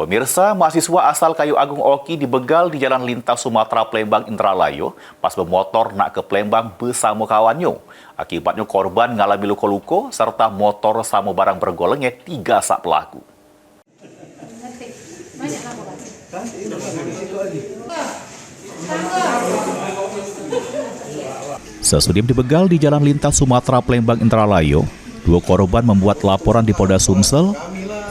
Pemirsa, mahasiswa asal Kayu Agung Oki dibegal di Jalan Lintas Sumatera Plembang Indralayo pas bermotor nak ke Plembang bersama kawannya. Akibatnya korban mengalami luka-luka serta motor sama barang bergolongnya 3 sak pelaku. Sesudah dibegal di Jalan Lintas Sumatera Plembang Indralayo, 2 korban membuat laporan di Polda Sumsel.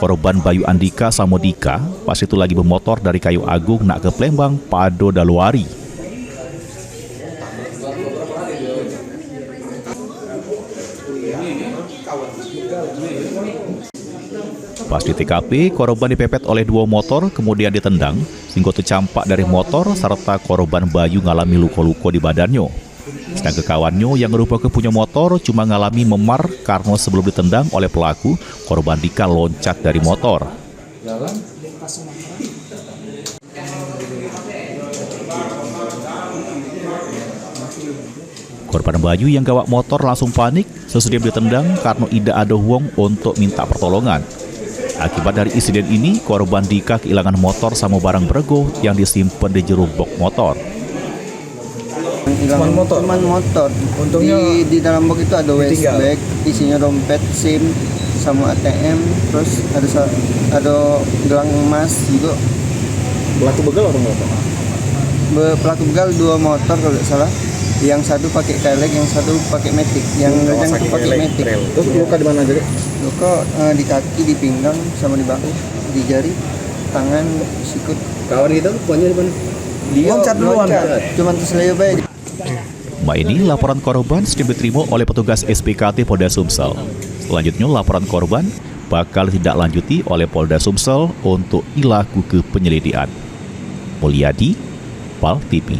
Korban Bayu Andika Samodika pas itu lagi bermotor dari Kayu Agung nak ke Plembang pada Daluari. Pas di TKP, korban dipepet oleh 2 motor kemudian ditendang sehingga tercampak dari motor serta korban Bayu mengalami luka-luka di badannya. Sedangkan kawannya yang merupakan punya motor cuma mengalami memar karena sebelum ditendang oleh pelaku, korban Dika loncat dari motor. Korban Bayu yang gawak motor langsung panik sesudah ditendang karena tidak ada uang untuk minta pertolongan. Akibat dari insiden ini, korban Dika kehilangan motor sama barang bergo yang disimpan di jero box motor. Cuman motor. Untungnya di dalam box itu ada waste bag, isinya dompet, SIM, sama ATM, terus ada gelang emas juga. Pelaku begal apa motor? Pelaku begal 2 motor kalau tidak salah. Yang satu pakai kelek, yang satu pakai matic. Yang pakai matic. Terus luka di mana aja? Luka di kaki, di pinggang, sama di bahu, di jari, tangan, sikut. Kawan kita pokoknya di mana? Dia loncat duluan. Cuman terseleo baik. Ini laporan korban sudah diterima oleh petugas SPKT Polda Sumsel. Selanjutnya laporan korban bakal ditindaklanjuti oleh Polda Sumsel untuk dilakukan penyelidikan. Mulyadi, PAL TV.